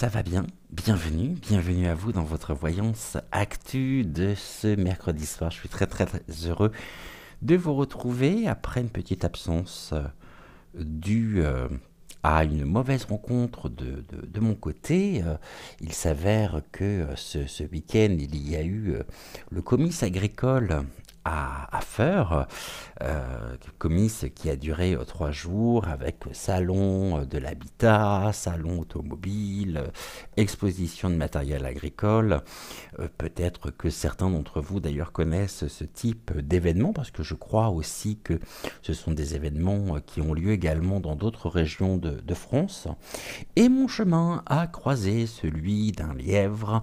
Ça va bien? Bienvenue à vous dans votre voyance actu de ce mercredi soir. Je suis très heureux de vous retrouver après une petite absence due à une mauvaise rencontre de mon côté. Il s'avère que ce week-end, il y a eu le comice agricole à Feurs, comice qui a duré 3 jours avec salon de l'habitat, salon automobile, exposition de matériel agricole. Peut-être que certains d'entre vous d'ailleurs connaissent ce type d'événement parce que je crois aussi que ce sont des événements qui ont lieu également dans d'autres régions de France. Et mon chemin a croisé celui d'un lièvre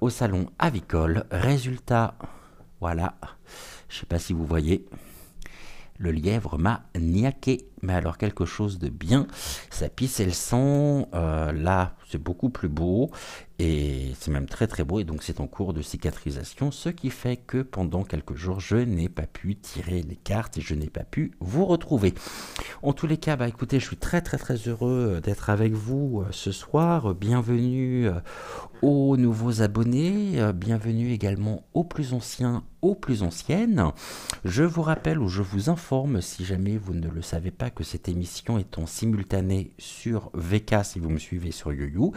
au salon avicole. Résultat, voilà, je ne sais pas si vous voyez, le lièvre m'a niaqué, mais alors quelque chose de bien. Ça pissait le sang, là c'est beaucoup plus beau, et c'est même très beau, et donc c'est en cours de cicatrisation, ce qui fait que pendant quelques jours, je n'ai pas pu tirer les cartes et je n'ai pas pu vous retrouver. En tous les cas, bah écoutez, je suis très heureux d'être avec vous ce soir. Bienvenue aux nouveaux abonnés, bienvenue également aux plus anciens, aux plus anciennes. Je vous rappelle ou je vous informe, si jamais vous ne le savez pas, que cette émission est en simultané sur VK si vous me suivez sur YoYo.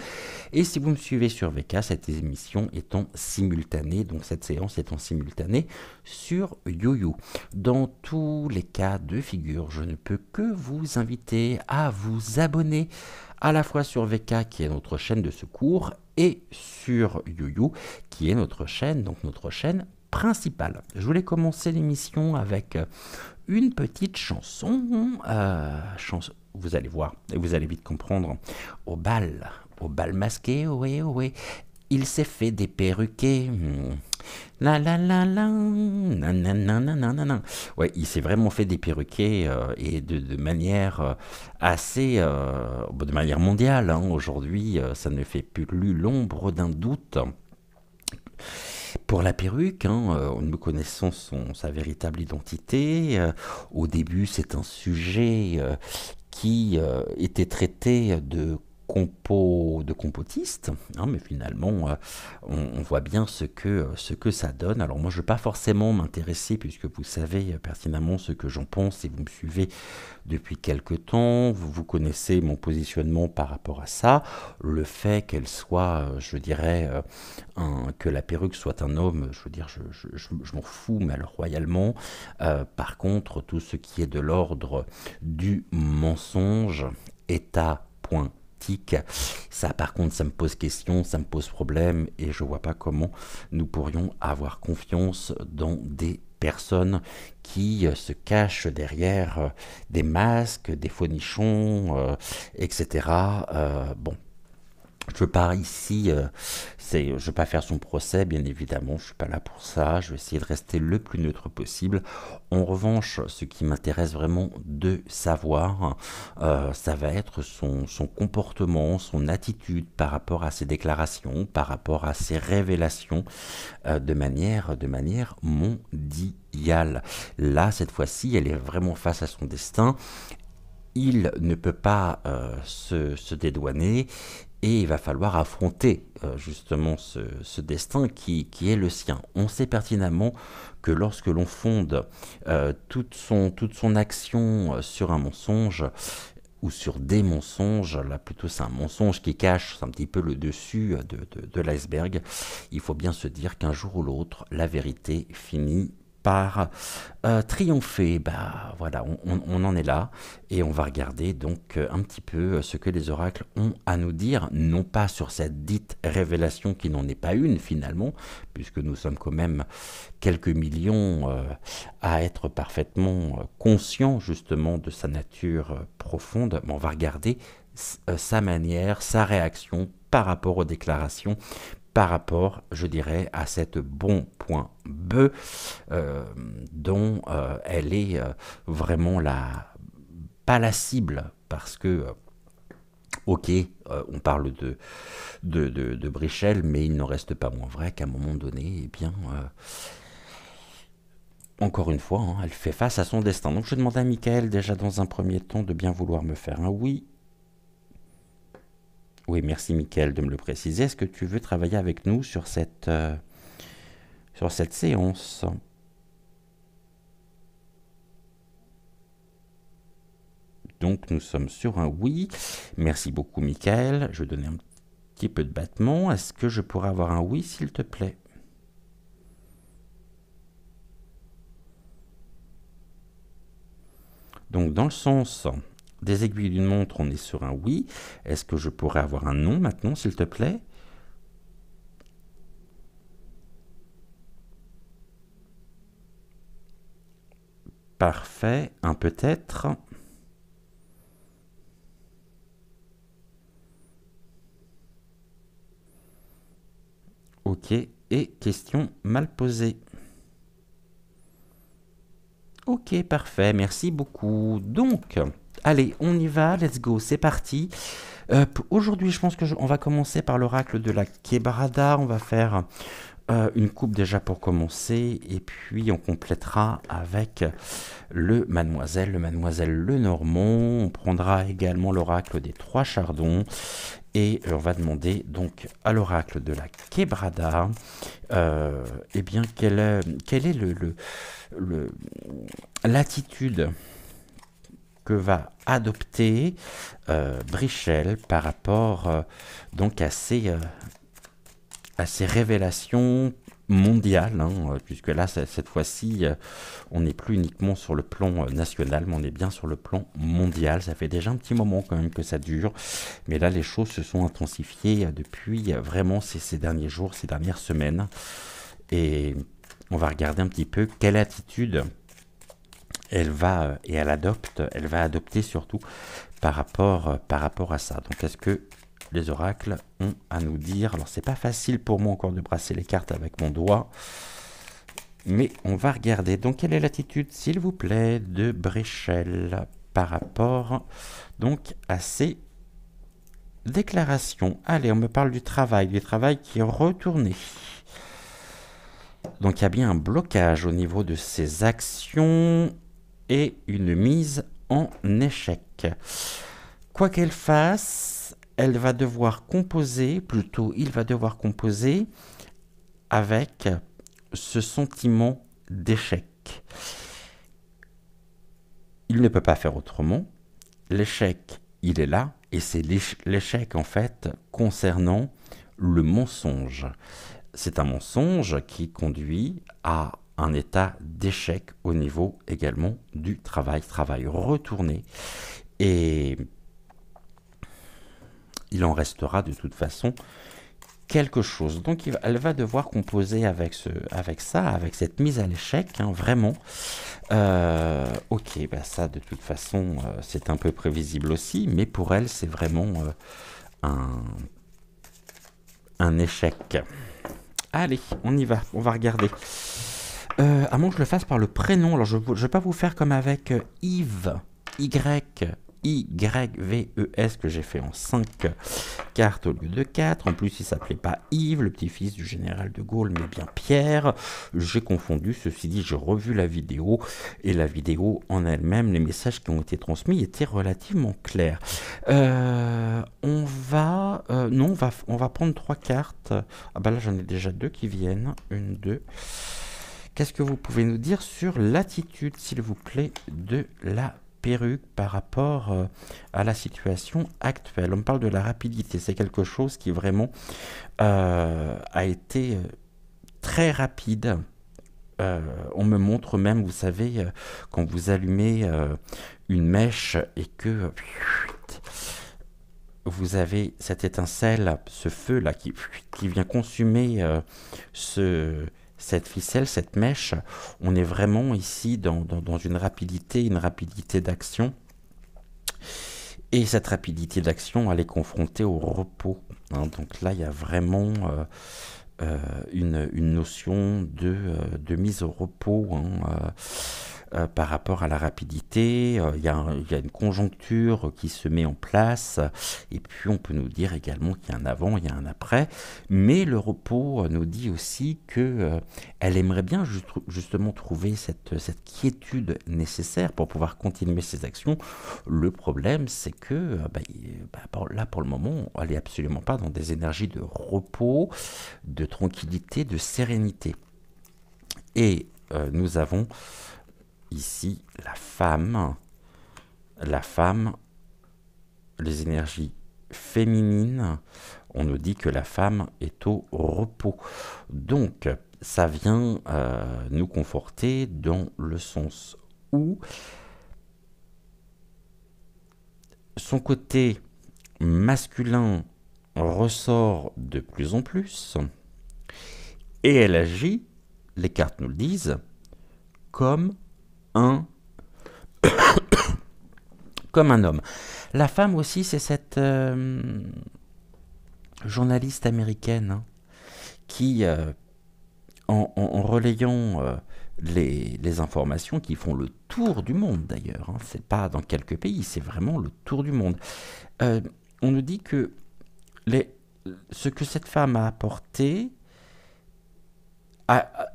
Et si vous me suivez sur VK, cette émission est en simultané, donc cette séance est en simultané sur YoYo. Dans tous les cas de figure, je ne peux que vous inviter à vous abonner à la fois sur VK, qui est notre chaîne de secours, et sur YoYo, qui est notre chaîne, donc notre chaîne principale. Je voulais commencer l'émission avec une petite chanson, vous allez voir, et vous allez vite comprendre, au bal masqué, ohé, il s'est fait des perruquets. La la la la, nananana. Ouais, il s'est vraiment fait des perruquets et de manière assez, de manière mondiale. Hein. Aujourd'hui, ça ne fait plus l'ombre d'un doute. Pour la perruque, nous connaissons sa véritable identité. Au début, c'est un sujet qui était traité de compotiste, hein, mais finalement on voit bien ce que ça donne. Alors moi je ne vais pas forcément m'intéresser, puisque vous savez pertinemment ce que j'en pense et vous me suivez depuis quelque temps, vous connaissez mon positionnement par rapport à ça, le fait qu'elle soit, je dirais, que la perruque soit un homme, je veux dire, je m'en fous, mais alors royalement. Par contre, tout ce qui est de l'ordre du mensonge est à point. Ça par contre ça me pose question, ça me pose problème, et je vois pas comment nous pourrions avoir confiance dans des personnes qui se cachent derrière des masques, des faux-nichons, etc. Bon, je veux pas ici, je veux pas faire son procès, bien évidemment, je suis pas là pour ça, je vais essayer de rester le plus neutre possible. En revanche, ce qui m'intéresse vraiment de savoir, ça va être son comportement, son attitude par rapport à ses déclarations, par rapport à ses révélations, de manière mondiale. Là, cette fois-ci, elle est vraiment face à son destin. Il ne peut pas se dédouaner, et il va falloir affronter justement ce destin qui est le sien. On sait pertinemment que lorsque l'on fonde toute son action sur un mensonge, ou sur des mensonges, là plutôt c'est un mensonge qui cache un petit peu le dessus de l'iceberg, il faut bien se dire qu'un jour ou l'autre, la vérité finit par triompher. Bah voilà, on en est là, et on va regarder donc un petit peu ce que les oracles ont à nous dire, non pas sur cette dite révélation qui n'en est pas une finalement, puisque nous sommes quand même quelques millions à être parfaitement conscients justement de sa nature profonde, mais on va regarder sa manière, sa réaction par rapport aux déclarations, par rapport, je dirais, à cette bon point B dont elle est vraiment pas la cible, parce que ok, on parle de Brichel, mais il n'en reste pas moins vrai qu'à un moment donné, eh bien, encore une fois, elle fait face à son destin. Donc je demande à Michael déjà dans un premier temps de bien vouloir me faire un oui. Oui, merci Mickaël de me le préciser. Est-ce que tu veux travailler avec nous sur cette séance? Donc nous sommes sur un oui. Merci beaucoup Mickaël. Je vais donner un petit peu de battement. Est-ce que je pourrais avoir un oui s'il te plaît? Donc dans le sens des aiguilles d'une montre, on est sur un oui. Est-ce que je pourrais avoir un non maintenant s'il te plaît? Parfait. Un peut-être. Ok. Et question mal posée. Ok, parfait. Merci beaucoup. Donc, allez, on y va. Let's go. C'est parti. Aujourd'hui, je pense que on va commencer par l'oracle de la Quebrada. On va faire une coupe déjà pour commencer. Et puis, on complétera avec le Mademoiselle Lenormand. On prendra également l'oracle des trois chardons. Et on va demander donc à l'oracle de la Quebrada, eh bien, quelle est l'attitude que va adopter Brichel par rapport donc à ces révélations mondiales, hein, puisque là, cette fois-ci, on n'est plus uniquement sur le plan national, mais on est bien sur le plan mondial. Ça fait déjà un petit moment quand même que ça dure, mais là, les choses se sont intensifiées depuis vraiment ces derniers jours, ces dernières semaines. Et on va regarder un petit peu quelle attitude elle va adopter surtout par rapport à ça. Donc, est-ce que les oracles ont à nous dire? Alors, c'est pas facile pour moi encore de brasser les cartes avec mon doigt, mais on va regarder. Donc, quelle est l'attitude, s'il vous plaît, de Brichel par rapport donc à ces déclarations? Allez, on me parle du travail qui est retourné. Donc, il y a bien un blocage au niveau de ces actions et une mise en échec. Quoi qu'elle fasse, elle va devoir composer, plutôt il va devoir composer avec ce sentiment d'échec. Il ne peut pas faire autrement. L'échec, il est là, et c'est l'échec en fait concernant le mensonge. C'est un mensonge qui conduit à un état d'échec au niveau également du travail retourné. Et il en restera de toute façon quelque chose. Donc elle va devoir composer avec cette mise à l'échec, hein, vraiment. Ok, bah ça de toute façon c'est un peu prévisible aussi, mais pour elle c'est vraiment un échec. Allez, on y va, on va regarder. À moins que je le fasse par le prénom. Alors je ne vais pas vous faire comme avec Yves, YVES, que j'ai fait en 5 cartes au lieu de 4. En plus, il s'appelait pas Yves, le petit-fils du général de Gaulle, mais bien Pierre. J'ai confondu. Ceci dit, j'ai revu la vidéo. Et la vidéo en elle-même, les messages qui ont été transmis étaient relativement clairs. On va prendre 3 cartes. Ah bah là, j'en ai déjà 2 qui viennent. 1, 2... Qu'est-ce que vous pouvez nous dire sur l'attitude, s'il vous plaît, de la perruque par rapport à la situation actuelle? On parle de la rapidité. C'est quelque chose qui vraiment a été très rapide. On me montre même, vous savez, quand vous allumez une mèche et que vous avez cette étincelle, ce feu-là qui vient consumer cette ficelle, cette mèche. On est vraiment ici dans une rapidité d'action. Et cette rapidité d'action, elle est confrontée au repos. Hein. Donc là, il y a vraiment une notion de mise au repos, hein, par rapport à la rapidité. Il y a une conjoncture qui se met en place, et puis on peut nous dire également qu'il y a un avant, il y a un après, mais le repos nous dit aussi que elle aimerait bien justement trouver cette quiétude nécessaire pour pouvoir continuer ses actions. Le problème, c'est que là, pour le moment, elle n'est absolument pas dans des énergies de repos, de tranquillité, de sérénité. Et nous avons ici la femme, les énergies féminines. On nous dit que la femme est au repos. Donc, ça vient nous conforter dans le sens où son côté masculin ressort de plus en plus, et elle agit, les cartes nous le disent, comme comme un homme. La femme aussi, c'est cette journaliste américaine, hein, qui, en relayant les informations qui font le tour du monde d'ailleurs, hein, c'est pas dans quelques pays, c'est vraiment le tour du monde. On nous dit que ce que cette femme a apporté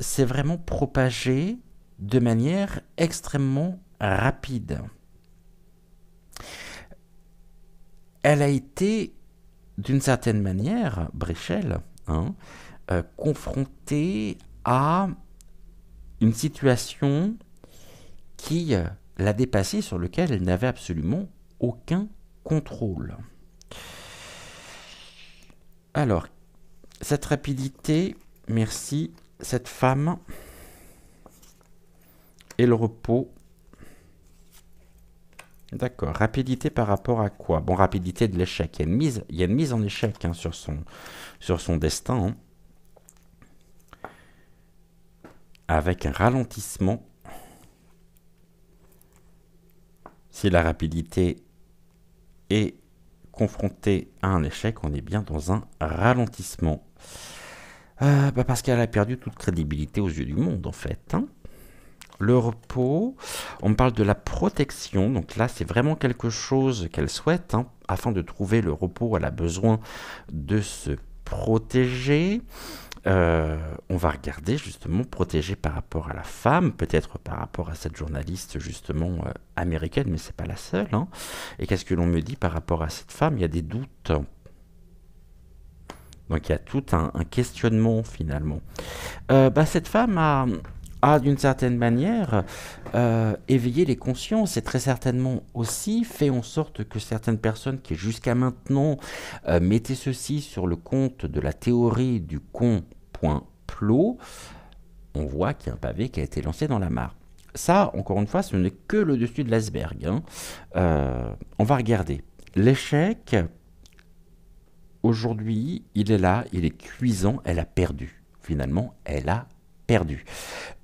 s'est vraiment propagé de manière extrêmement rapide. Elle a été, d'une certaine manière, Bréchel, hein, confrontée à une situation qui l'a dépassée, sur laquelle elle n'avait absolument aucun contrôle. Alors, cette rapidité, merci, cette femme et le repos. D'accord. Rapidité par rapport à quoi? Bon, rapidité de l'échec. Il y a une mise en échec, hein, sur son destin, hein, avec un ralentissement. Si la rapidité est confrontée à un échec, on est bien dans un ralentissement. Parce qu'elle a perdu toute crédibilité aux yeux du monde, en fait, hein. Le repos, on me parle de la protection, donc là c'est vraiment quelque chose qu'elle souhaite, hein. Afin de trouver le repos, elle a besoin de se protéger. On va regarder justement, protéger par rapport à la femme, peut-être par rapport à cette journaliste justement américaine, mais c'est pas la seule, hein. Et qu'est-ce que l'on me dit par rapport à cette femme? Il y a des doutes. Donc il y a tout un questionnement finalement. Cette femme a d'une certaine manière éveillé les consciences et très certainement aussi fait en sorte que certaines personnes qui jusqu'à maintenant mettaient ceci sur le compte de la théorie du con.plot, on voit qu'il y a un pavé qui a été lancé dans la mare. Ça, encore une fois, ce n'est que le dessus de l'iceberg, hein. On va regarder. L'échec, aujourd'hui, il est là, il est cuisant, elle a perdu. Finalement, elle a perdu.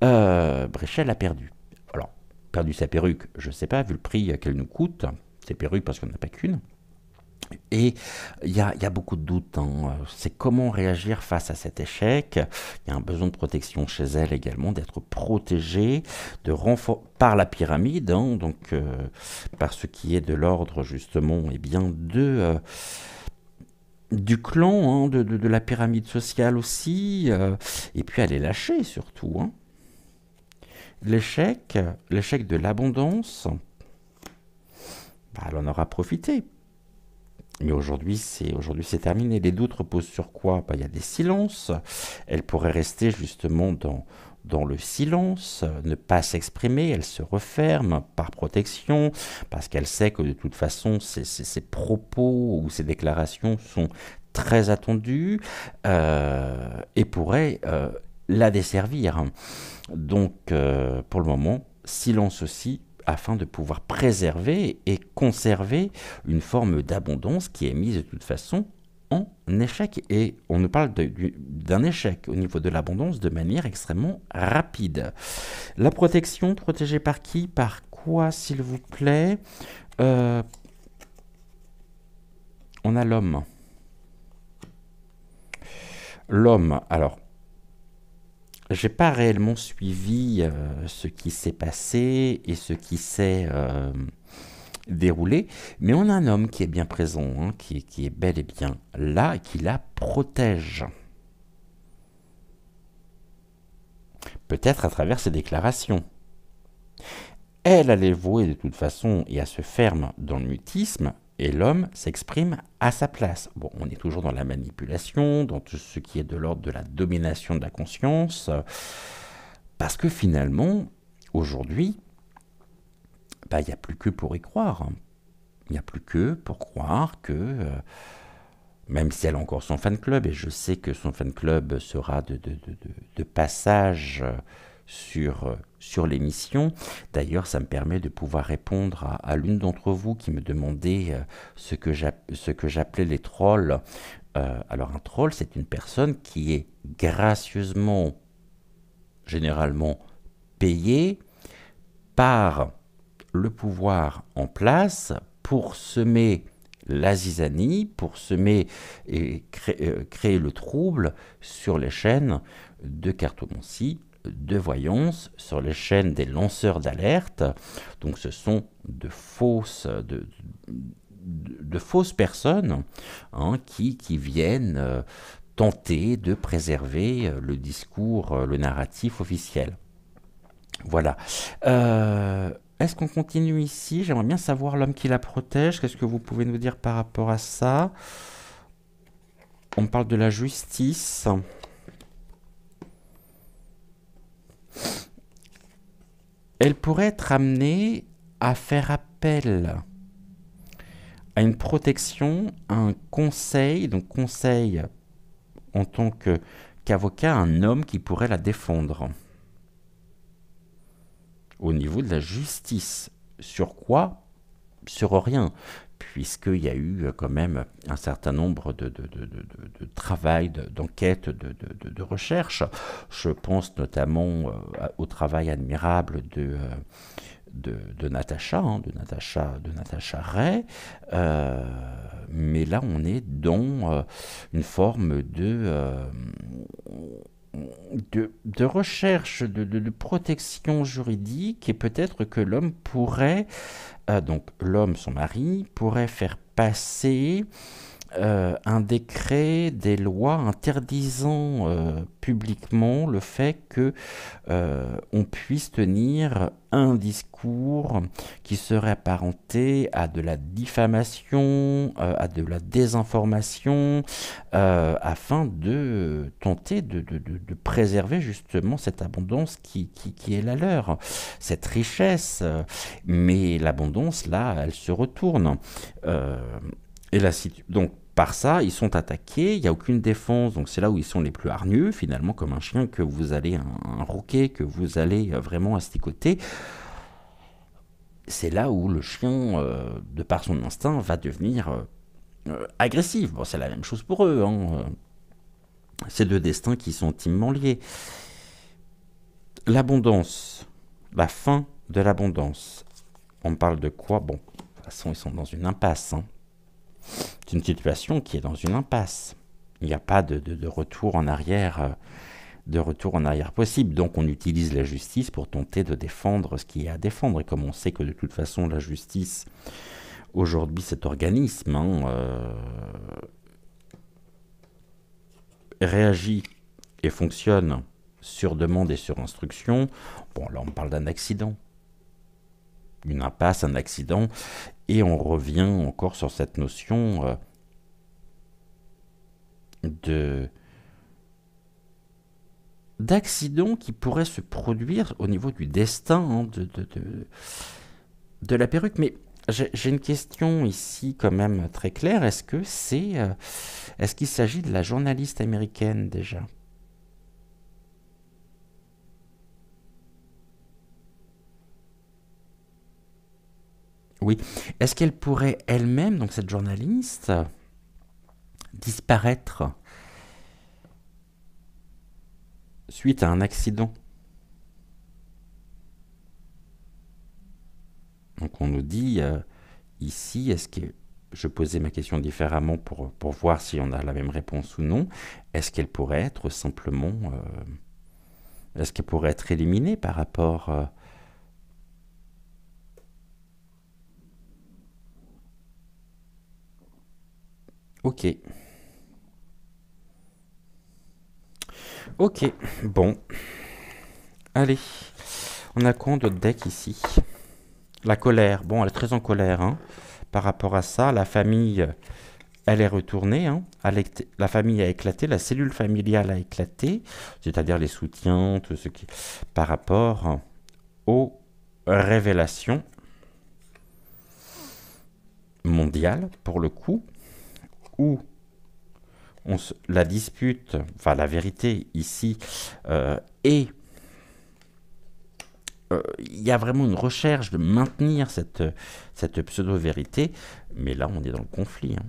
Bréchel a perdu. Alors, perdu sa perruque, je ne sais pas, vu le prix qu'elle nous coûte, ses perruques parce qu'on n'a pas qu'une. Et il y a beaucoup de doutes, hein. C'est comment réagir face à cet échec. Il y a un besoin de protection chez elle également, d'être protégée par la pyramide, hein, donc par ce qui est de l'ordre justement, eh bien, du clan, hein, de la pyramide sociale aussi, et puis elle est lâchée surtout, hein. L'échec de l'abondance, elle en aura profité. Mais aujourd'hui, c'est terminé. Les doutes reposent sur quoi? Il y a des silences. Elle pourrait rester justement dans le silence, ne pas s'exprimer. Elle se referme par protection, parce qu'elle sait que de toute façon, ses propos ou ses déclarations sont très attendues et pourraient la desservir. Donc, pour le moment, silence aussi, afin de pouvoir préserver et conserver une forme d'abondance qui est mise de toute façon en échec. Et on nous parle d'un échec au niveau de l'abondance de manière extrêmement rapide. La protection, protégée par qui? Par quoi, s'il vous plaît? On a l'homme. L'homme, alors, j'ai pas réellement suivi ce qui s'est passé et ce qui s'est déroulé, mais on a un homme qui est bien présent, hein, qui est bel et bien là et qui la protège. Peut-être à travers ses déclarations. Elle, elle est vouée de toute façon et elle se ferme dans le mutisme, et l'homme s'exprime à sa place. Bon, on est toujours dans la manipulation, dans tout ce qui est de l'ordre de la domination de la conscience, parce que finalement, aujourd'hui, bah, il n'y a plus que pour y croire, hein. Il n'y a plus que pour croire que, même si elle a encore son fan club, et je sais que son fan club sera de passage sur l'émission. D'ailleurs, ça me permet de pouvoir répondre à l'une d'entre vous qui me demandait ce que j'appelais les trolls. Alors un troll, c'est une personne qui est gracieusement, généralement, payée par le pouvoir en place pour semer la zizanie, pour semer et créer le trouble sur les chaînes de cartomancie, de voyance, sur les chaînes des lanceurs d'alerte. Donc ce sont de fausses personnes, hein, qui viennent tenter de préserver le discours, le narratif officiel. Voilà. Est-ce qu'on continue ici? J'aimerais bien savoir l'homme qui la protège. Qu'est-ce que vous pouvez nous dire par rapport à ça? On parle de la justice. Elle pourrait être amenée à faire appel à une protection, à un conseil, donc conseil en tant qu'avocat, un homme qui pourrait la défendre au niveau de la justice. Sur quoi? Sur rien, puisqu'il y a eu quand même un certain nombre de travail, d'enquête, de recherche. Je pense notamment au travail admirable de Natacha, hein, de Natacha Ray. Mais là, on est dans une forme de recherche, de protection juridique, et peut-être que l'homme pourrait, donc l'homme, son mari, pourrait faire passer un décret, des lois interdisant publiquement le fait que on puisse tenir un discours qui serait apparenté à de la diffamation, à de la désinformation, afin de tenter de préserver justement cette abondance qui est la leur, cette richesse. Mais l'abondance, là, elle se retourne. Et donc, par ça, ils sont attaqués, il n'y a aucune défense, donc c'est là où ils sont les plus hargneux, finalement, comme un chien que vous allez, un rouquet que vous allez vraiment asticoter. C'est là où le chien, de par son instinct, va devenir agressif. Bon, c'est la même chose pour eux, hein. Ces deux destins qui sont intimement liés. L'abondance, la fin de l'abondance. On parle de quoi? Bon, de toute façon, ils sont dans une impasse, hein. C'est une situation qui est dans une impasse. Il n'y a pas de retour en arrière, possible. Donc on utilise la justice pour tenter de défendre ce qui est à défendre. Et comme on sait que de toute façon la justice, aujourd'hui cet organisme, hein, réagit et fonctionne sur demande et sur instruction, bon là on parle d'un accident. Une impasse, un accident, et on revient encore sur cette notion d'accident qui pourrait se produire au niveau du destin, hein, de la perruque. Mais j'ai une question ici quand même très claire. Est-ce qu'il s'agit de la journaliste américaine déjà? Oui. Est-ce qu'elle pourrait elle-même, donc cette journaliste, disparaître suite à un accident? Donc on nous dit ici, est-ce que je posais ma question différemment pour voir si on a la même réponse ou non. Est-ce qu'elle pourrait être simplement... est-ce qu'elle pourrait être éliminée par rapport... Ok. Ok, bon. Allez. On a quoi d'autre deck ici? La colère. Bon, elle est très en colère, hein. Par rapport à ça, la famille, elle est retournée, hein. La famille a éclaté, la cellule familiale a éclaté, c'est-à-dire les soutiens, tout ce qui... Par rapport aux révélations mondiales, pour le coup, où la dispute, enfin la vérité ici, est... il y a vraiment une recherche de maintenir cette pseudo-vérité, mais là on est dans le conflit, hein.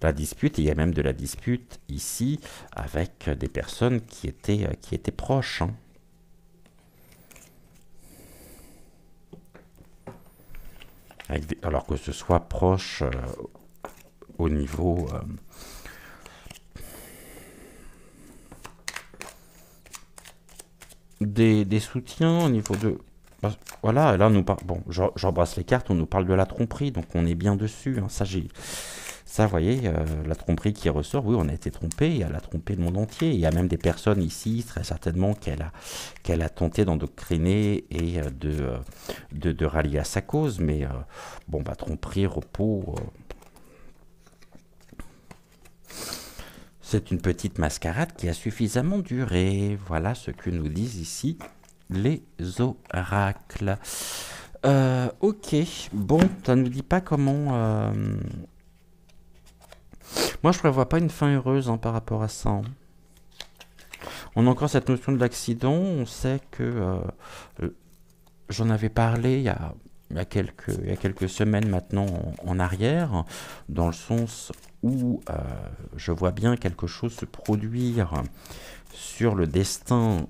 La dispute, et il y a même de la dispute ici avec des personnes qui étaient proches, hein. Alors que ce soit proche au niveau... des soutiens, au niveau de... Voilà, là, bon, j'embrasse les cartes, on nous parle de la tromperie, donc on est bien dessus, hein. Ça, vous voyez, la tromperie qui ressort, oui, on a été trompé, elle a trompé le monde entier. Il y a même des personnes ici, très certainement, qu'elle a tenté d'endoctriner et de rallier à sa cause. Mais bon, bah, tromperie, repos, c'est une petite mascarade qui a suffisamment duré. Voilà ce que nous disent ici les oracles. Ok, bon, ça ne nous dit pas comment... Moi, je prévois pas une fin heureuse, hein, par rapport à ça, hein. On a encore cette notion de l'accident. On sait que j'en avais parlé il y a quelques semaines maintenant en arrière, dans le sens où je vois bien quelque chose se produire sur le destin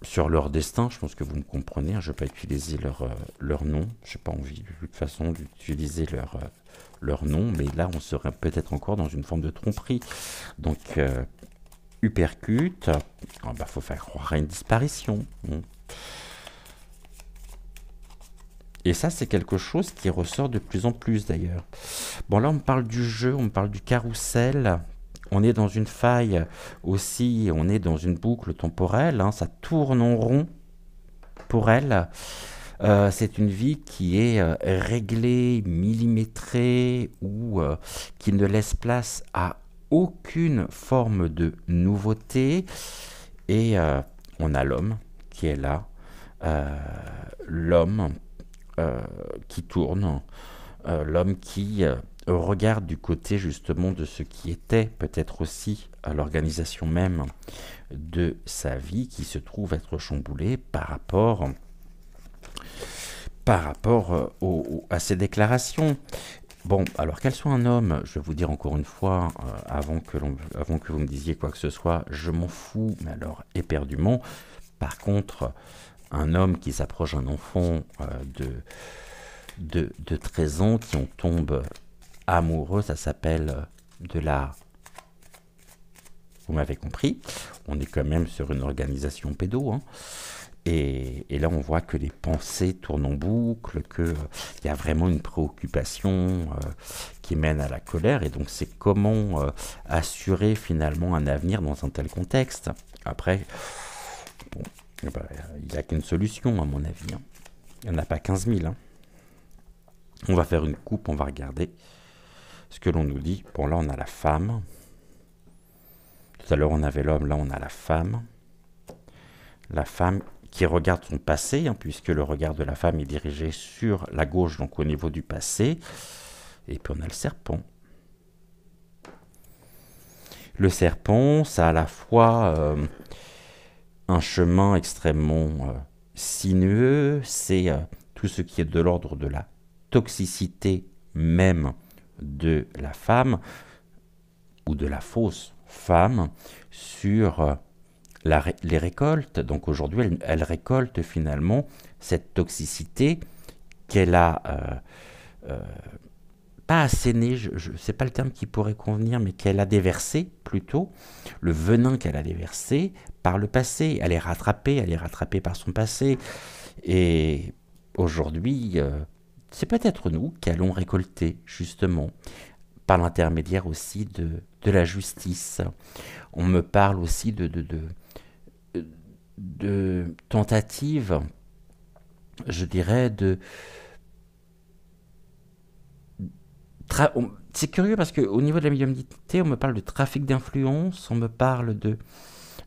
sur leur destin. Je pense que vous me comprenez, hein. Je ne vais pas utiliser leur nom. Je n'ai pas envie de toute façon d'utiliser leur nom, mais là on serait peut-être encore dans une forme de tromperie. Donc uppercut, faut faire croire à une disparition. Et ça, c'est quelque chose qui ressort de plus en plus d'ailleurs. Bon, là on me parle du jeu, on me parle du carrousel. On est dans une faille aussi, on est dans une boucle temporelle, hein. Ça tourne en rond pour elle. C'est une vie qui est réglée, millimétrée, ou qui ne laisse place à aucune forme de nouveauté. Et on a l'homme qui est là, l'homme qui tourne, l'homme qui regarde du côté justement de ce qui était peut-être aussi l'organisation même de sa vie, qui se trouve être chamboulée par rapport à ses déclarations. Bon, alors qu'elle soit un homme, je vais vous dire encore une fois, avant que vous me disiez quoi que ce soit, je m'en fous, mais alors éperdument. Par contre, un homme qui s'approche d'un enfant de 13 ans, qui en tombe amoureux, ça s'appelle de la... Vous m'avez compris, on est quand même sur une organisation pédo, hein. Et là, on voit que les pensées tournent en boucle, qu'il y a vraiment une préoccupation qui mène à la colère. Et donc, c'est comment assurer finalement un avenir dans un tel contexte. Après, bon, il n'y a qu'une solution, à mon avis, hein. Il n'y en a pas 15 000. Hein. On va faire une coupe, on va regarder ce que l'on nous dit. Bon, là, on a la femme. Tout à l'heure, on avait l'homme, là, on a la femme. La femme qui regarde son passé, hein, puisque le regard de la femme est dirigé sur la gauche, donc au niveau du passé. Et puis on a le serpent. Le serpent, ça a à la fois un chemin extrêmement sinueux, c'est tout ce qui est de l'ordre de la toxicité même de la femme, ou de la fausse femme, sur les récoltes. Donc aujourd'hui, elle récolte finalement cette toxicité qu'elle a pas assénée, c'est pas le terme qui pourrait convenir, mais qu'elle a déversé plutôt, le venin qu'elle a déversé par le passé. Elle est rattrapée par son passé. Et aujourd'hui, c'est peut-être nous qui allons récolter justement par l'intermédiaire aussi de la justice. On me parle aussi de tentatives, je dirais, c'est curieux parce qu'au niveau de la médiumnité, on me parle de trafic d'influence, on me parle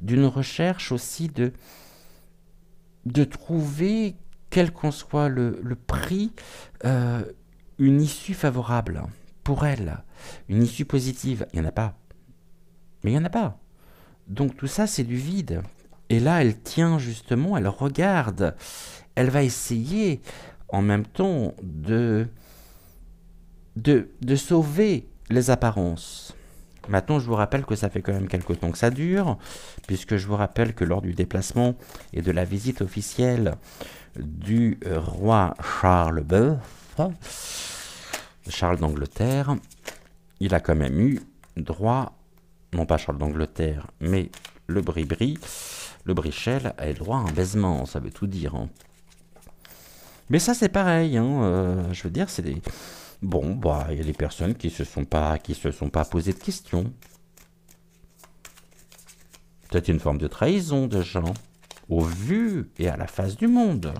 d'une recherche aussi de trouver, quel qu'en soit le prix, euh, une issue favorable pour elle, une issue positive. Il n'y en a pas. Mais il n'y en a pas. Donc tout ça, c'est du vide. Et là, elle tient justement, elle regarde, elle va essayer en même temps de sauver les apparences. Maintenant, je vous rappelle que ça fait quand même quelque temps que ça dure, puisque je vous rappelle que lors du déplacement et de la visite officielle du roi Charles Charles d'Angleterre, il a quand même eu droit, non pas Charles d'Angleterre, mais le Bribri, le Brichel a eu droit à un baisement, ça veut tout dire. Hein. Mais ça c'est pareil, hein, je veux dire, c'est des... Bon, bah, il y a des personnes qui se sont pas posées de questions. C'est une forme de trahison de gens, au vu et à la face du monde.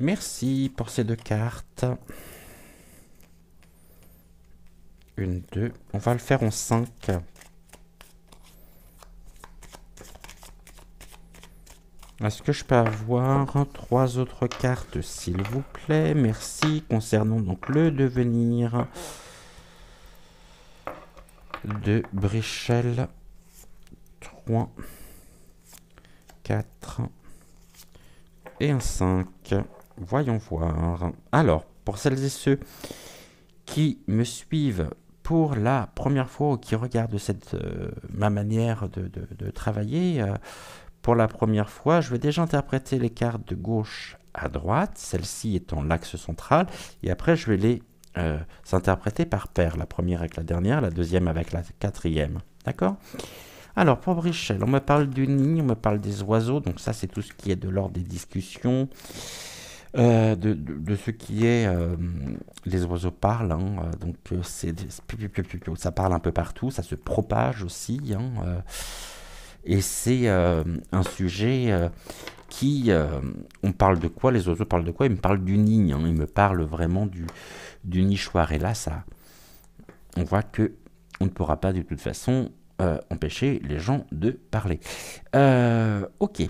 Merci pour ces 2 cartes. 1, 2. On va le faire en 5. Est-ce que je peux avoir 3 autres cartes, s'il vous plaît? Merci. Concernant donc le devenir de Brichel. 3, 4 et un 5. Voyons voir. Alors, pour celles et ceux qui me suivent pour la première fois ou qui regardent ma manière de travailler, pour la première fois, je vais déjà interpréter les cartes de gauche à droite, celle-ci étant l'axe central, et après je vais les interpréter par paire, la première avec la dernière, la deuxième avec la quatrième. D'accord? Alors, pour Brichel, on me parle du nid, on me parle des oiseaux, donc ça c'est tout ce qui est de l'ordre des discussions, de ce qui est... les oiseaux parlent, hein, donc ça parle un peu partout, ça se propage aussi, hein, et c'est un sujet on parle de quoi? Les oiseaux parlent de quoi? Ils me parlent du nid, hein, ils me parlent vraiment du nichoir, et là ça, on voit que on ne pourra pas de toute façon empêcher les gens de parler. Ok.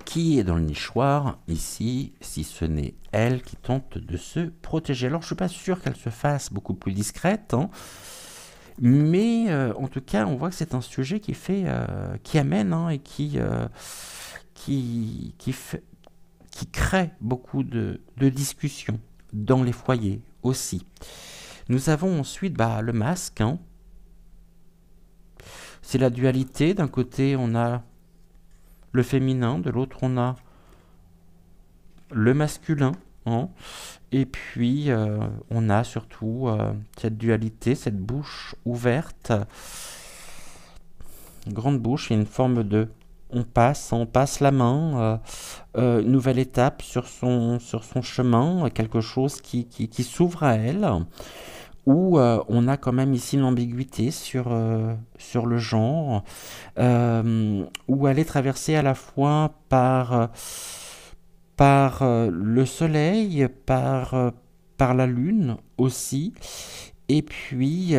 Qui est dans le nichoir ici, si ce n'est elle qui tente de se protéger? Alors je ne suis pas sûr qu'elle se fasse beaucoup plus discrète, hein, mais en tout cas on voit que c'est un sujet qui amène, hein, et qui crée beaucoup de discussions dans les foyers aussi. Nous avons ensuite le masque, hein. C'est la dualité. D'un côté, on a le féminin, de l'autre, on a le masculin. Hein. Et puis, on a surtout cette dualité, cette bouche ouverte. Grande bouche, il y a une forme de... On passe la main, une nouvelle étape sur son chemin, quelque chose qui s'ouvre à elle. Où on a quand même ici une ambiguïté sur le genre, où elle est traversée à la fois par le soleil, par la lune aussi, et puis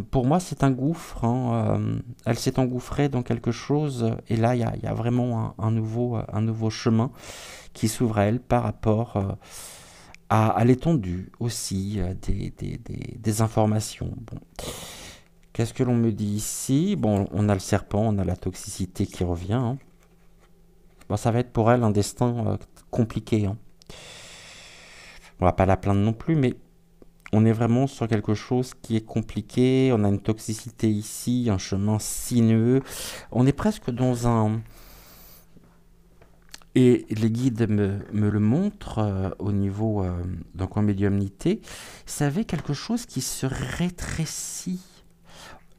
pour moi c'est un gouffre, hein, elle s'est engouffrée dans quelque chose, et là il y a vraiment un nouveau chemin qui s'ouvre à elle par rapport à l'étendue aussi des informations. Bon. Qu'est-ce que l'on me dit ici? Bon, on a le serpent, on a la toxicité qui revient. Hein. Bon, ça va être pour elle un destin compliqué. Hein. On va pas la plaindre non plus, mais On est vraiment sur quelque chose qui est compliqué. On a une toxicité ici, un chemin sinueux. On est presque dans un... Et les guides me le montrent au niveau donc en médiumnité. Ça avait quelque chose qui se rétrécit.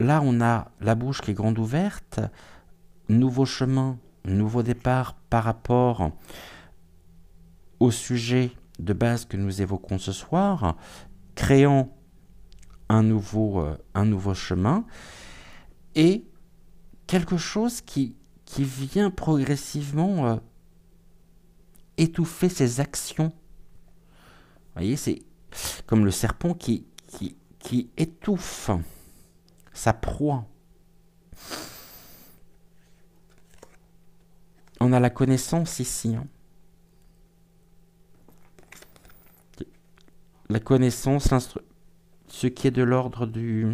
Là, on a la bouche qui est grande ouverte, nouveau chemin, nouveau départ par rapport au sujet de base que nous évoquons ce soir, créant un nouveau chemin, et quelque chose qui vient progressivement étouffer ses actions. Vous voyez, c'est comme le serpent qui étouffe sa proie. On a la connaissance ici. Hein. La connaissance, ce qui est de l'ordre des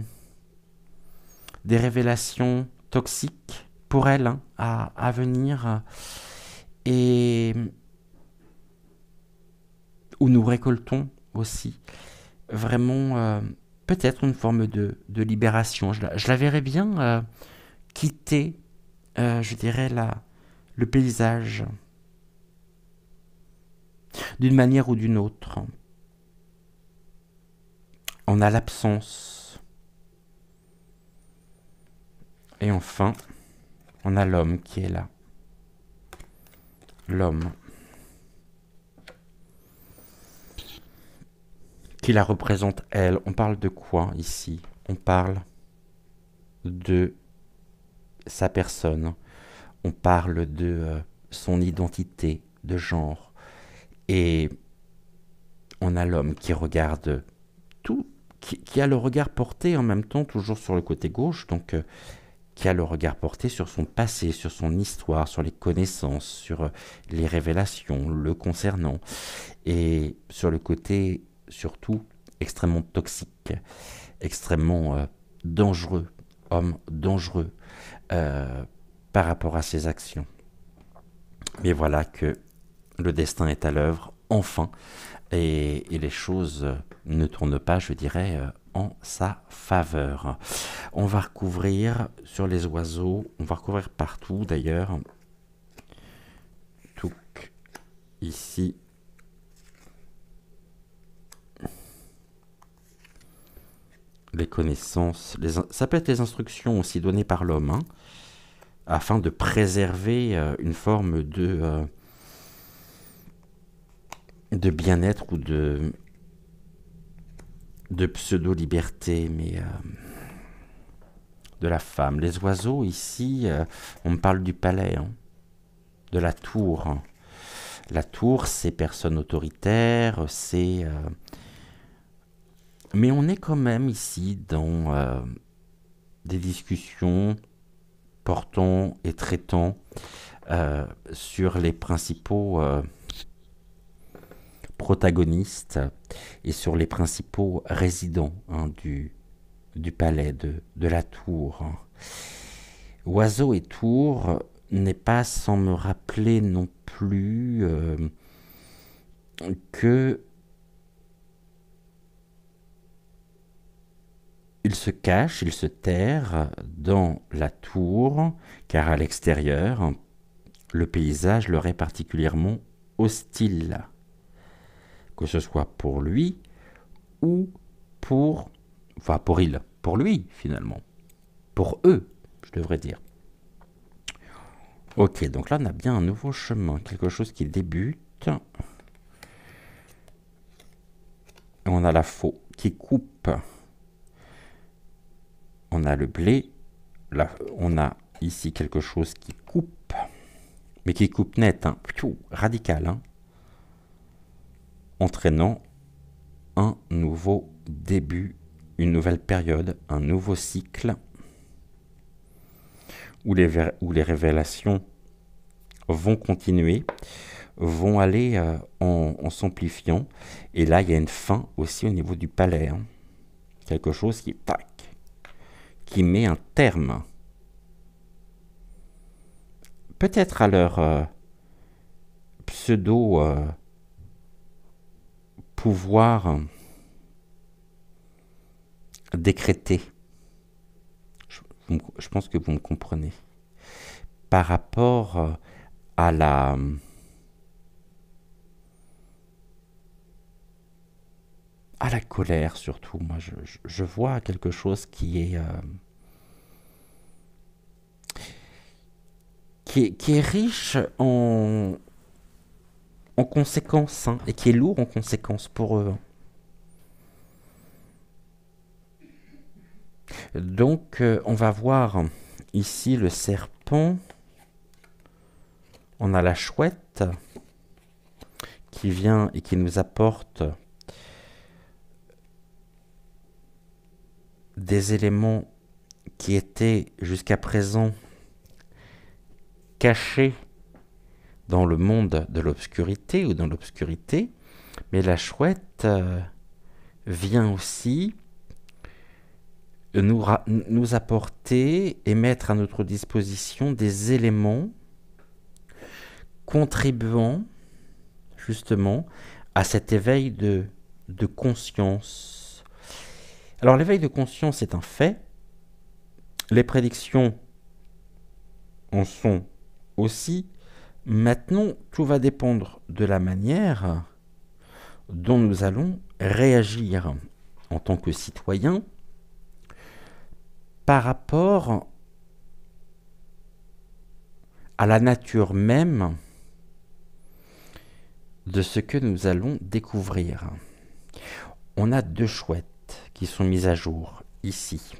révélations toxiques pour elle hein, à venir et où nous récoltons aussi vraiment peut-être une forme de libération. Je la verrais bien quitter, je dirais, le paysage d'une manière ou d'une autre. On a l'absence. Et enfin, on a l'homme qui est là. L'homme. Qui la représente, elle. On parle de quoi ici? On parle de sa personne. On parle de son identité de genre. Et on a l'homme qui regarde tout, qui a le regard porté en même temps toujours sur le côté gauche, donc qui a le regard porté sur son passé, sur son histoire, sur les connaissances, sur les révélations le concernant, et sur le côté surtout extrêmement toxique, extrêmement dangereux, homme dangereux par rapport à ses actions. Mais voilà que le destin est à l'œuvre, enfin, et les choses ne tournent pas, je dirais, en sa faveur. On va recouvrir sur les oiseaux, on va recouvrir partout d'ailleurs. Tout ici. Les connaissances, ça peut être les instructions aussi données par l'homme, hein, afin de préserver une forme de bien-être ou de pseudo-liberté, mais de la femme. Les oiseaux, ici, on me parle du palais, hein, de la tour. La tour, c'est personne autoritaire, c'est... mais on est quand même ici dans des discussions portant et traitant sur les principaux protagonistes et sur les principaux résidents hein, du palais, de la tour. Oiseau et tour n'est pas sans me rappeler non plus que il se cache, il se terre dans la tour, car à l'extérieur, le paysage leur est particulièrement hostile, que ce soit pour lui ou pour il, pour lui finalement, pour eux, je devrais dire. Ok, donc là on a bien un nouveau chemin, quelque chose qui débute. On a la faux qui coupe. On a le blé. Là, on a ici quelque chose qui coupe, mais qui coupe net, hein, radical, hein, entraînant un nouveau début, une nouvelle période, un nouveau cycle, où les révélations vont continuer, vont aller en s'amplifiant. Et là, il y a une fin aussi au niveau du palais. Hein. Quelque chose qui met un terme. Peut-être à leur pseudo pouvoir décréter. Je pense que vous me comprenez. Par rapport à la colère surtout. Moi, je vois quelque chose qui est riche en conséquences, hein, et qui est lourd en conséquences pour eux. Donc, on va voir ici le serpent. On a la chouette qui vient et qui nous apporte des éléments qui étaient jusqu'à présent cachés dans le monde de l'obscurité ou dans l'obscurité, mais la chouette vient aussi nous apporter et mettre à notre disposition des éléments contribuant justement à cet éveil de conscience. Alors l'éveil de conscience est un fait, les prédictions en sont aussi. Maintenant, tout va dépendre de la manière dont nous allons réagir en tant que citoyens par rapport à la nature même de ce que nous allons découvrir. On a 2 chouettes qui sont mises à jour ici,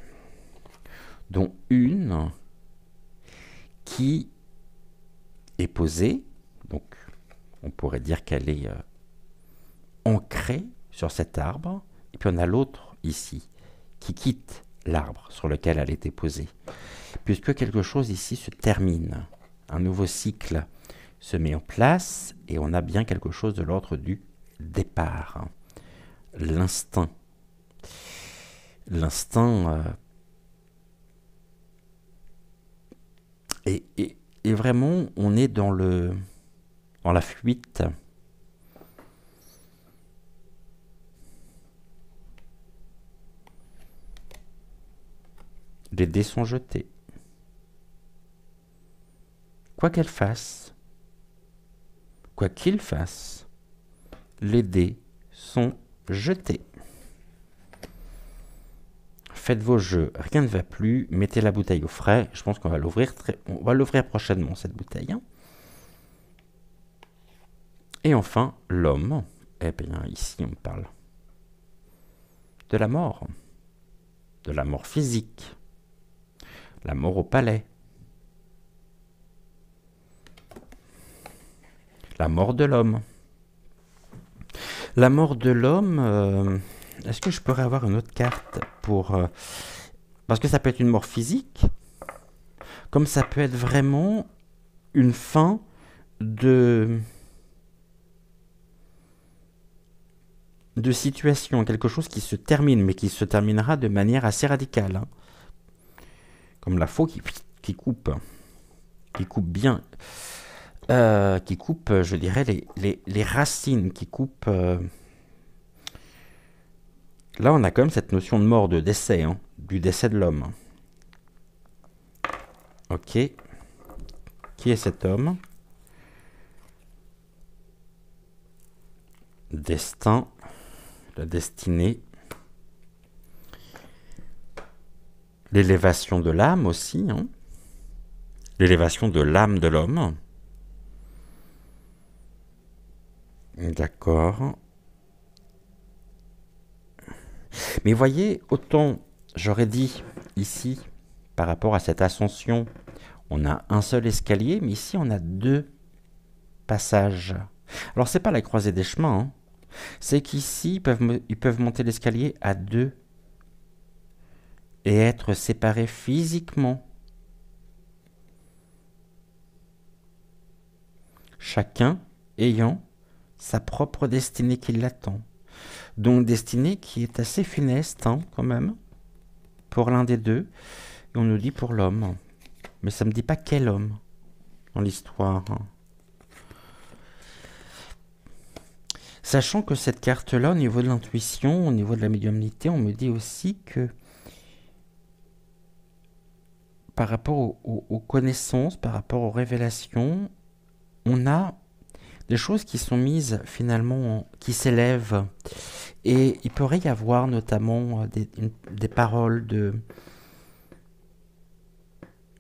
dont une qui est posée, donc on pourrait dire qu'elle est ancrée sur cet arbre, et puis on a l'autre ici qui quitte l'arbre sur lequel elle était posée, puisque quelque chose ici se termine, un nouveau cycle se met en place, et on a bien quelque chose de l'ordre du départ, l'instinct. L'instinct et vraiment, on est dans la fuite. Les dés sont jetés. Quoi qu'elle fasse, quoi qu'il fasse, les dés sont jetés. Faites vos jeux, rien ne va plus, mettez la bouteille au frais. Je pense qu'on va l'ouvrir prochainement, cette bouteille. Et enfin, l'homme. Eh bien, ici, on parle de la mort physique, la mort au palais, la mort de l'homme. La mort de l'homme, est-ce que je pourrais avoir une autre carte pour... parce que ça peut être une mort physique, comme ça peut être vraiment une fin de situation, quelque chose qui se termine, mais qui se terminera de manière assez radicale. Hein. Comme la faux qui coupe bien, qui coupe, je dirais, les racines, qui coupe... Là, on a quand même cette notion de mort, de décès, hein, du décès de l'homme. Ok. Qui est cet homme? Destin, la destinée. L'élévation de l'âme aussi, hein. L'élévation de l'âme de l'homme. D'accord. Mais voyez, autant j'aurais dit ici, par rapport à cette ascension, on a un seul escalier, mais ici on a 2 passages. Alors c'est pas la croisée des chemins, hein. C'est qu'ici ils peuvent monter l'escalier à 2 et être séparés physiquement. Chacun ayant sa propre destinée qui l'attend. Donc destinée qui est assez funeste, hein, quand même, pour l'un des deux. Et on nous dit pour l'homme. Mais ça ne me dit pas quel homme dans l'histoire. Hein. Sachant que cette carte-là, au niveau de l'intuition, au niveau de la médiumnité, on me dit aussi que par rapport aux connaissances, par rapport aux révélations, on a des choses qui sont mises finalement, qui s'élèvent. Et il pourrait y avoir notamment des paroles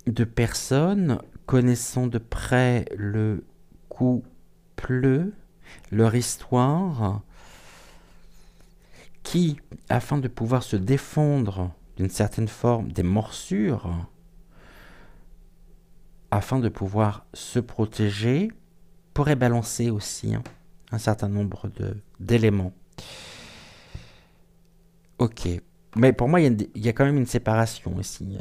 de personnes connaissant de près le couple, leur histoire, qui, afin de pouvoir se défendre d'une certaine forme des morsures, afin de pouvoir se protéger, pourrait balancer aussi un certain nombre d'éléments. Ok. Mais pour moi, il y a quand même une séparation ici.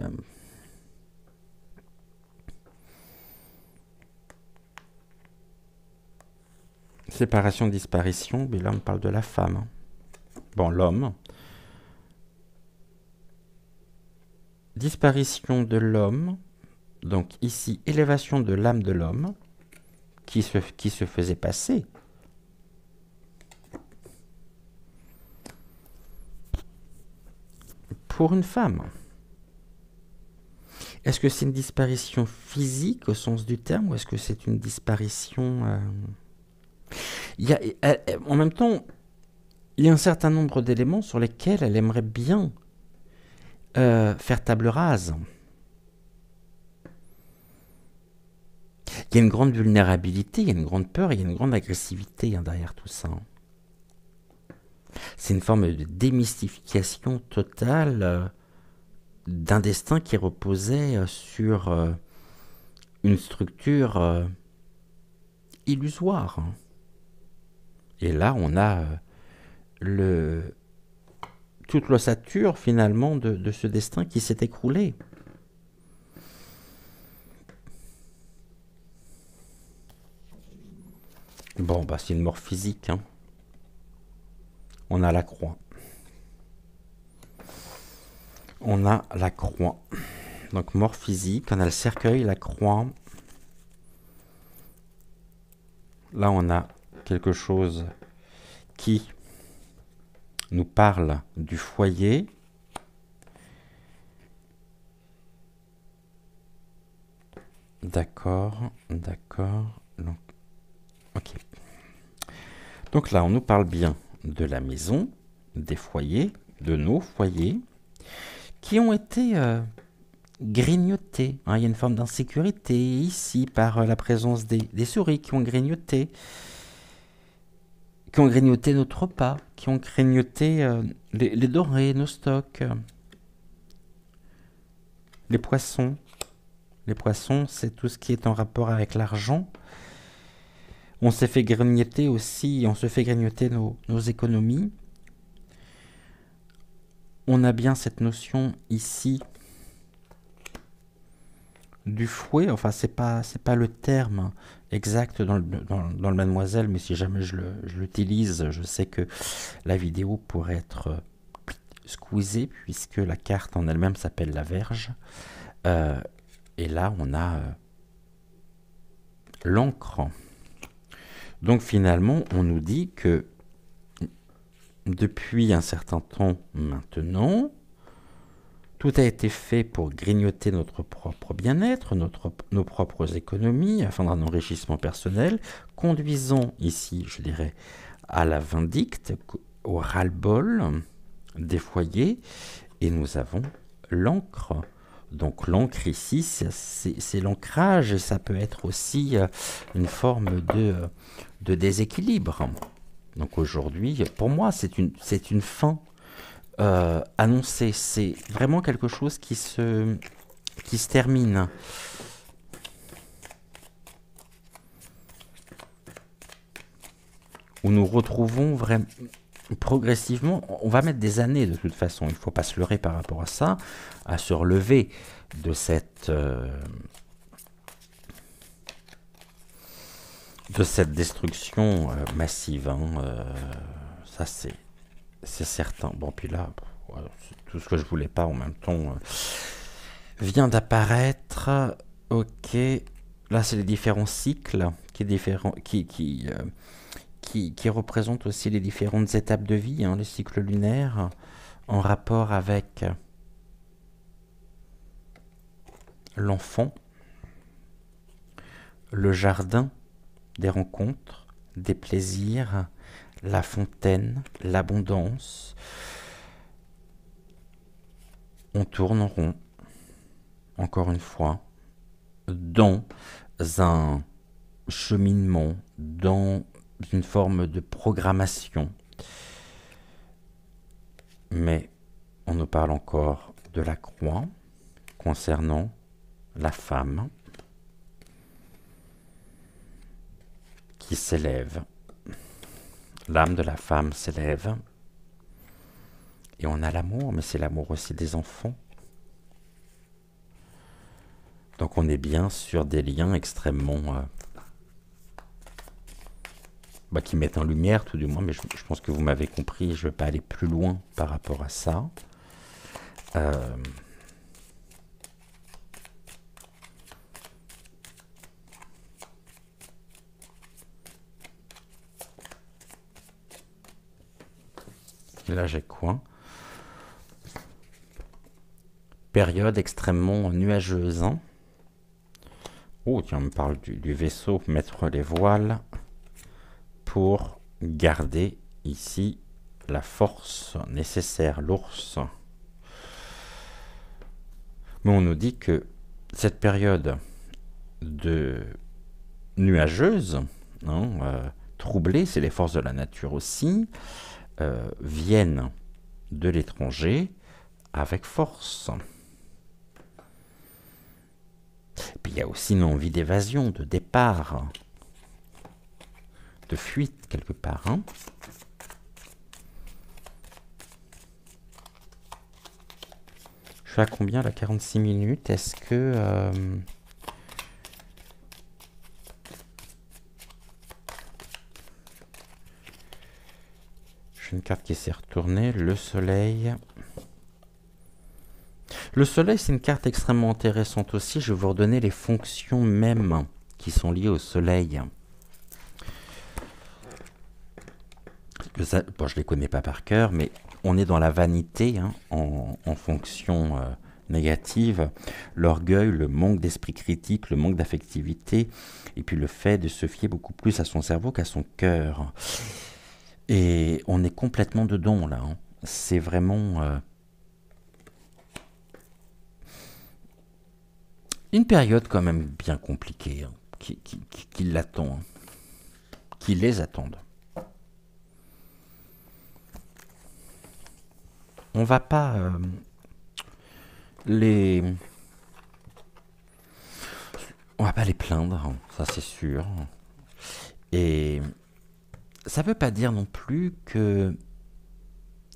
Séparation, disparition, mais là on parle de la femme. Bon, l'homme. Disparition de l'homme. Donc ici, élévation de l'âme de l'homme qui se faisait passer pour une femme. Est-ce que c'est une disparition physique au sens du terme ou est-ce que c'est une disparition... en même temps, il y a un certain nombre d'éléments sur lesquels elle aimerait bien faire table rase. Il y a une grande vulnérabilité, il y a une grande peur, il y a une grande agressivité derrière tout ça. C'est une forme de démystification totale d'un destin qui reposait sur une structure illusoire. Et là, on a toute l'ossature finalement de ce destin qui s'est écroulé. Bon, bah c'est une mort physique. On a la croix. On a la croix. Donc mort physique, on a le cercueil, la croix. Là, on a quelque chose qui nous parle du foyer. D'accord, d'accord. Donc, ok. Donc là, on nous parle bien de la maison, des foyers, de nos foyers, qui ont été grignotés. Il y a une forme d'insécurité ici par la présence des souris qui ont grignoté notre repas, qui ont grignoté les denrées, nos stocks, les poissons. Les poissons, c'est tout ce qui est en rapport avec l'argent. On s'est fait grignoter aussi, on se fait grignoter nos économies. On a bien cette notion ici du fouet, enfin c'est pas le terme exact dans le Mademoiselle, mais si jamais je l'utilise, je sais que la vidéo pourrait être squeezée puisque la carte en elle-même s'appelle la Verge. Et là on a l'encre. Donc finalement on nous dit que depuis un certain temps maintenant, tout a été fait pour grignoter notre propre bien-être, nos propres économies, afin d'un enrichissement personnel, conduisant ici, je dirais, à la vindicte, au ras-le-bol des foyers, et nous avons l'encre. Donc l'encre ici, c'est l'ancrage, et ça peut être aussi une forme de déséquilibre. Donc aujourd'hui, pour moi, c'est une fin annoncée. C'est vraiment quelque chose qui se termine. Où nous retrouvons vraiment progressivement, on va mettre des années de toute façon, il ne faut pas se leurrer par rapport à ça, à se relever de cette destruction massive. Ça c'est certain. Bon, puis là, tout ce que je voulais pas en même temps vient d'apparaître. Ok, là c'est les différents cycles qui représentent aussi les différentes étapes de vie, les cycles lunaires, en rapport avec l'enfant, le jardin des rencontres, des plaisirs, la fontaine, l'abondance. On tourne en rond, encore une fois, dans un cheminement, dans une forme de programmation. Mais on nous parle encore de la croix concernant la femme qui s'élève. L'âme de la femme s'élève. Et on a l'amour, mais c'est l'amour aussi des enfants. Donc on est bien sur des liens extrêmement... qui mettent en lumière tout du moins, mais je pense que vous m'avez compris, je ne vais pas aller plus loin par rapport à ça. Là j'ai quoi? Période extrêmement nuageuse. Hein. Oh tiens, on me parle du vaisseau, mettre les voiles pour garder ici la force nécessaire, l'ours. Mais on nous dit que cette période de nuageuse, troublée, c'est les forces de la nature aussi, viennent de l'étranger avec force. Puis il y a aussi une envie d'évasion, de départ, de fuite quelque part. Hein. Je suis à combien là? 46 minutes. Est-ce que... J'ai une carte qui s'est retournée. Le soleil. Le soleil, c'est une carte extrêmement intéressante aussi. Je vais vous redonner les fonctions mêmes qui sont liées au soleil. Bon, je ne les connais pas par cœur, mais on est dans la vanité hein, en fonction négative, l'orgueil, le manque d'esprit critique, le manque d'affectivité, et puis le fait de se fier beaucoup plus à son cerveau qu'à son cœur. Et on est complètement dedans là. Hein. C'est vraiment une période quand même bien compliquée hein, qui l'attend, hein, qui les attendent. On va pas les plaindre, hein, ça c'est sûr. Et ça veut pas dire non plus que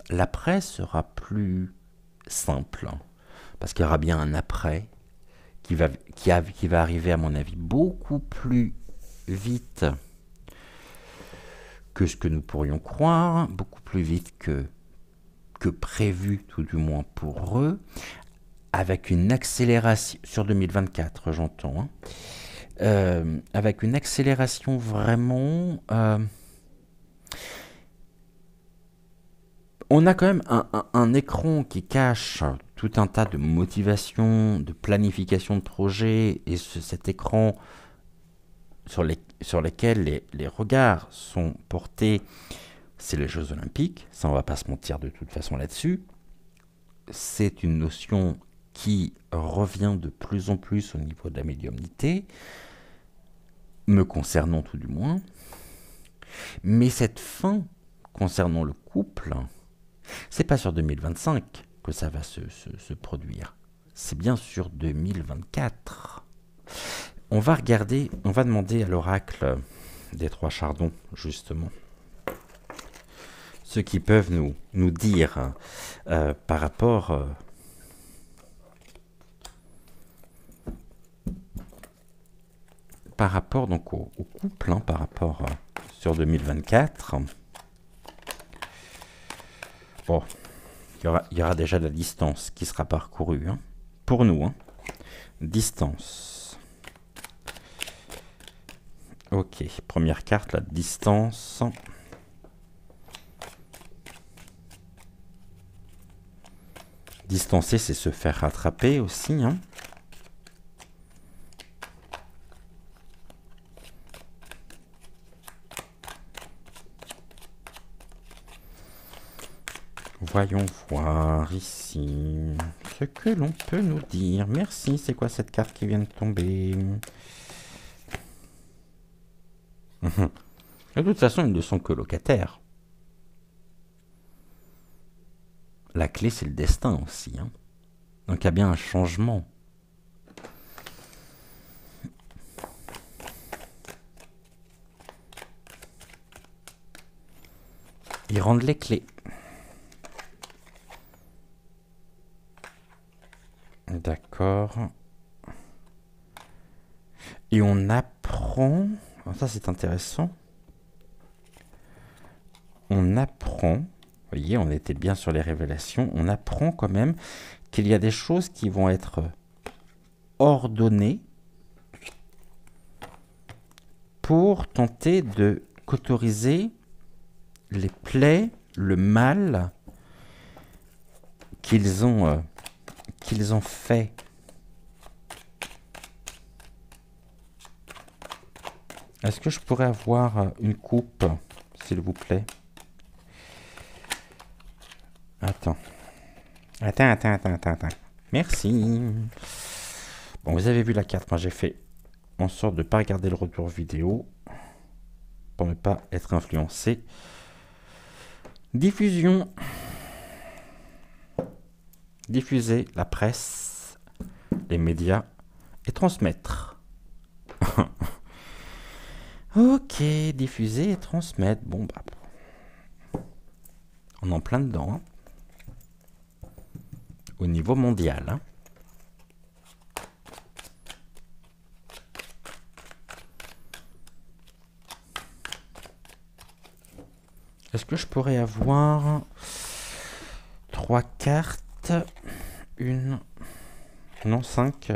l'après sera plus simple, hein, parce qu'il y aura bien un après qui va arriver à mon avis beaucoup plus vite que ce que nous pourrions croire, beaucoup plus vite que prévu, tout du moins pour eux, avec une accélération, sur 2024 j'entends, hein, avec une accélération vraiment... on a quand même un écran qui cache tout un tas de motivations, de planification de projets, et cet écran sur lesquels les regards sont portés, c'est les Jeux Olympiques, ça on va pas se mentir de toute façon là-dessus. C'est une notion qui revient de plus en plus au niveau de la médiumnité, me concernant tout du moins. Mais cette fin concernant le couple, c'est pas sur 2025 que ça va se produire. C'est bien sur 2024. On va regarder, on va demander à l'oracle des trois chardons, justement, ce qu'ils peuvent nous dire par rapport donc au couple, hein, par rapport sur 2024. Bon, il y aura déjà la distance qui sera parcourue, hein, pour nous. Hein. Distance. Ok, première carte, la distance. Distancer, c'est se faire rattraper aussi. Hein. Voyons voir ici ce que l'on peut nous dire. Merci, c'est quoi cette carte qui vient de tomber? De toute façon, ils ne sont que locataires. La clé, c'est le destin aussi. Hein. Donc il y a bien un changement. Ils rendent les clés. D'accord. Et on apprend... Ça, c'est intéressant. On apprend... Vous voyez, on était bien sur les révélations. On apprend quand même qu'il y a des choses qui vont être ordonnées pour tenter de cauteriser les plaies, le mal qu'ils ont fait. Est-ce que je pourrais avoir une coupe, s'il vous plaît? Attends. Merci. Bon, vous avez vu la carte. Moi, j'ai fait en sorte de ne pas regarder le retour vidéo pour ne pas être influencé. Diffusion. Diffuser la presse, les médias et transmettre. Ok, diffuser et transmettre. Bon, bah, on est en plein dedans. Hein. Au niveau mondial. Hein. Est-ce que je pourrais avoir 3 cartes? Une... Non, 5.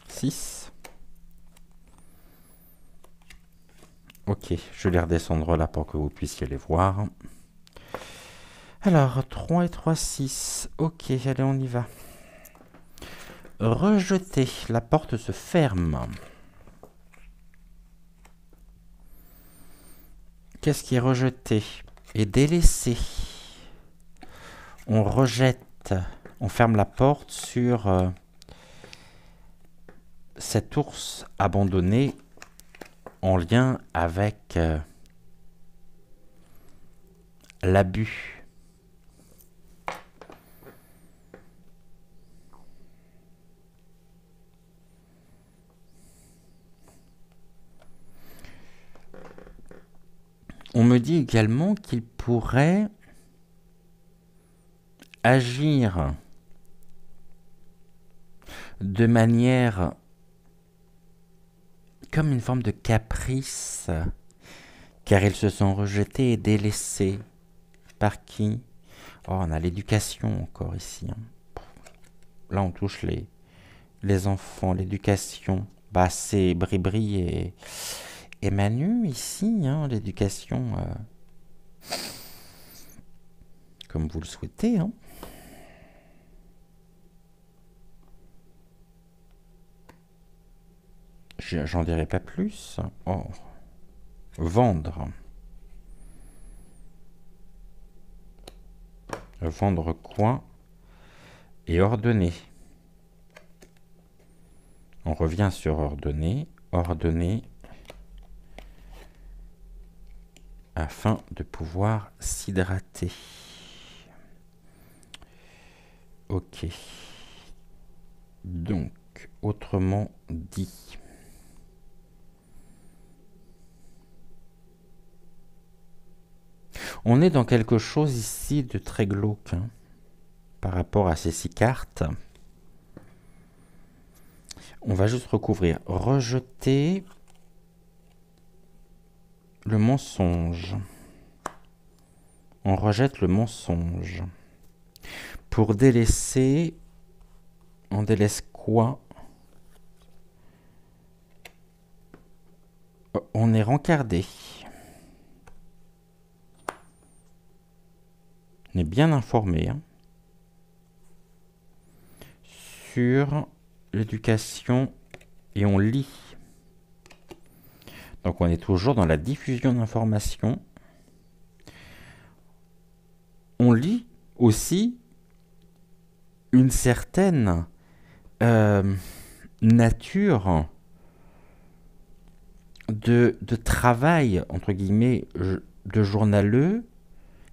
6. Ok, je vais les redescendre là pour que vous puissiez les voir. Alors, 3 et 3, 6. Ok, allez, on y va. Rejeter. La porte se ferme. Qu'est-ce qui est rejeté et délaissé? On rejette, on ferme la porte sur cet ours abandonné en lien avec l'abus. On me dit également qu'il pourrait agir de manière comme une forme de caprice, car ils se sont rejetés et délaissés. Par qui? Oh, on a l'éducation encore ici. Hein. Là, on touche les enfants, l'éducation. Bah, c'est Bribri et Manu ici, hein, l'éducation. Comme vous le souhaitez. Hein. J'en dirai pas plus. Oh. Vendre. Vendre quoi? Et ordonner. On revient sur ordonner. Ordonner afin de pouvoir s'hydrater. Ok. Donc, autrement dit, on est dans quelque chose ici de très glauque hein, par rapport à ces 6 cartes. On va juste recouvrir. Rejeter le mensonge. On rejette le mensonge. Pour délaisser, on délaisse quoi? On est rencardé. On est bien informé hein, sur l'éducation et on lit. Donc on est toujours dans la diffusion d'informations. On lit aussi une certaine nature de travail, entre guillemets, de journaleux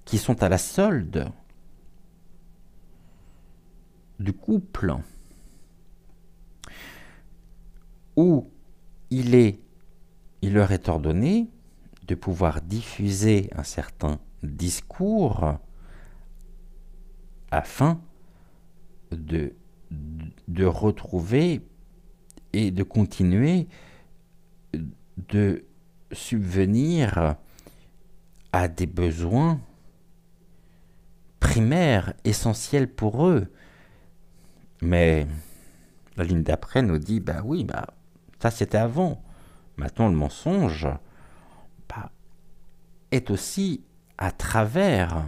qui sont à la solde du couple, où il leur est ordonné de pouvoir diffuser un certain discours afin de retrouver et de continuer de subvenir à des besoins primaires, essentiels pour eux. Mais la ligne d'après nous dit, bah oui, bah ça c'était avant. Maintenant le mensonge est aussi à travers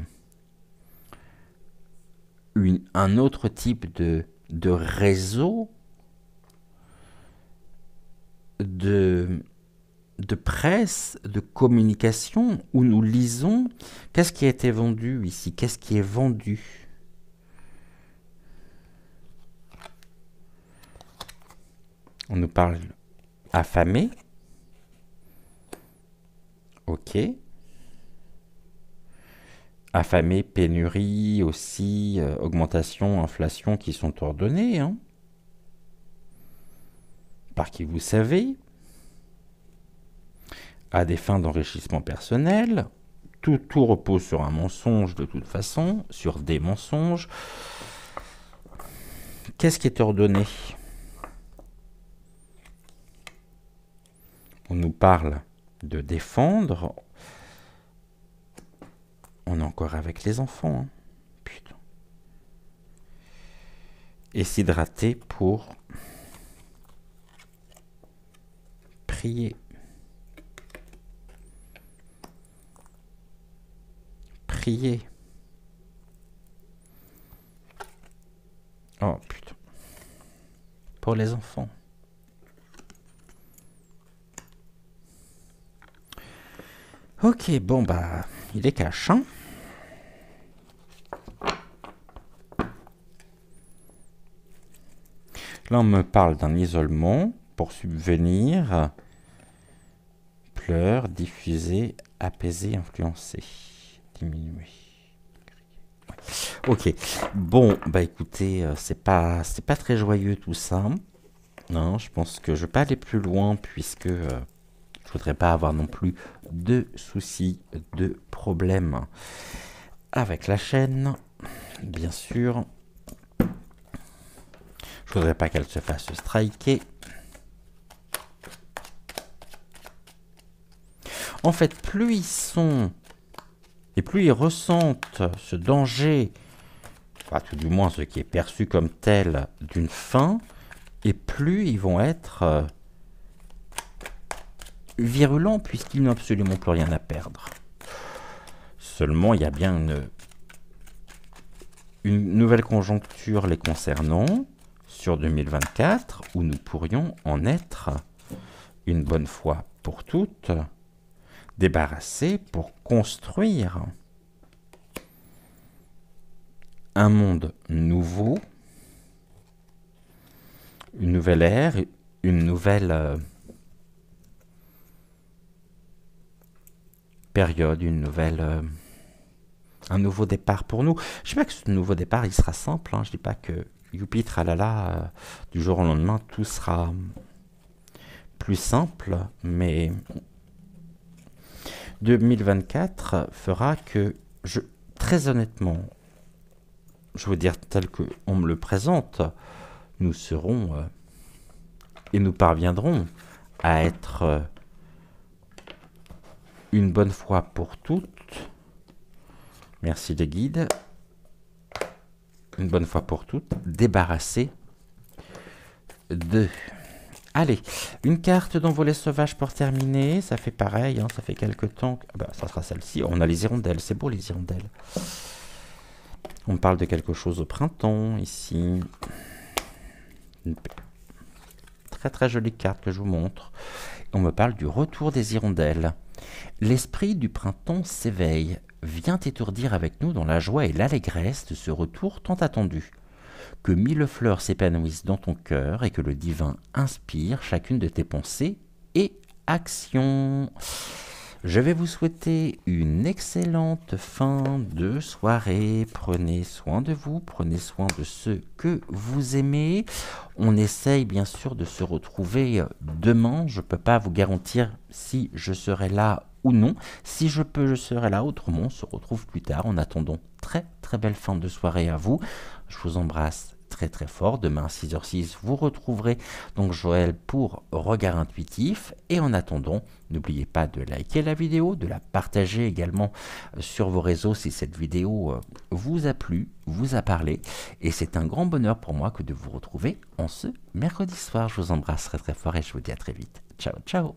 un autre type de réseau de presse, de communication, où nous lisons qu'est-ce qui a été vendu ici, qu'est-ce qui est vendu. On nous parle affamé. Ok. Affamé, pénurie aussi, augmentation, inflation qui sont ordonnées. Hein. Par qui vous savez. À des fins d'enrichissement personnel. Tout repose sur un mensonge de toute façon, sur des mensonges. Qu'est-ce qui est ordonné ? On nous parle de défendre. On est encore avec les enfants. Hein. Putain. Et s'hydrater pour prier. Prier. Oh putain. Pour les enfants. Ok, bon bah, il est cash, hein. Là, on me parle d'un isolement pour subvenir, pleurs, diffuser, apaiser, influencer, diminuer. Ok, bon, bah écoutez, c'est pas très joyeux tout ça. Non, je pense que je vais pas aller plus loin puisque je voudrais pas avoir non plus de soucis, de problèmes avec la chaîne, bien sûr. Je voudrais pas qu'elle se fasse striker. En fait, plus ils sont et plus ils ressentent ce danger, enfin, tout du moins ce qui est perçu comme tel d'une faim, et plus ils vont être virulents puisqu'ils n'ont absolument plus rien à perdre. Seulement, il y a bien une nouvelle conjoncture les concernant sur 2024 où nous pourrions en être une bonne fois pour toutes débarrassés pour construire un monde nouveau, une nouvelle ère, une nouvelle période, un nouveau départ pour nous. Je ne dis pas que ce nouveau départ, il sera simple. Hein. Je ne dis pas que youpi, tralala, du jour au lendemain, tout sera plus simple. Mais 2024 fera que, très honnêtement, je veux dire tel qu'on me le présente, nous serons et nous parviendrons à être une bonne fois pour toutes. Merci les guides. Une bonne fois pour toutes, débarrassés de... Allez, une carte d'envolée sauvage pour terminer. Ça fait pareil, hein, ça fait quelques temps. Ah bah, ça sera celle-ci. On a les hirondelles, c'est beau les hirondelles. On parle de quelque chose au printemps, ici. Une très très jolie carte que je vous montre. on me parle du retour des hirondelles. L'esprit du printemps s'éveille, vient étourdir avec nous dans la joie et l'allégresse de ce retour tant attendu. Que mille fleurs s'épanouissent dans ton cœur et que le divin inspire chacune de tes pensées et actions. Je vais vous souhaiter une excellente fin de soirée. Prenez soin de vous, prenez soin de ceux que vous aimez. On essaye bien sûr de se retrouver demain. Je ne peux pas vous garantir si je serai là ou non. Si je peux, je serai là. Autrement, on se retrouve plus tard. En attendant, très très belle fin de soirée à vous. Je vous embrasse très très fort. Demain à 6h06, vous retrouverez donc Joël pour Regard Intuitif. Et en attendant, n'oubliez pas de liker la vidéo, de la partager également sur vos réseaux si cette vidéo vous a plu, vous a parlé. Et c'est un grand bonheur pour moi que de vous retrouver en ce mercredi soir. Je vous embrasse très très fort et je vous dis à très vite. Ciao, ciao.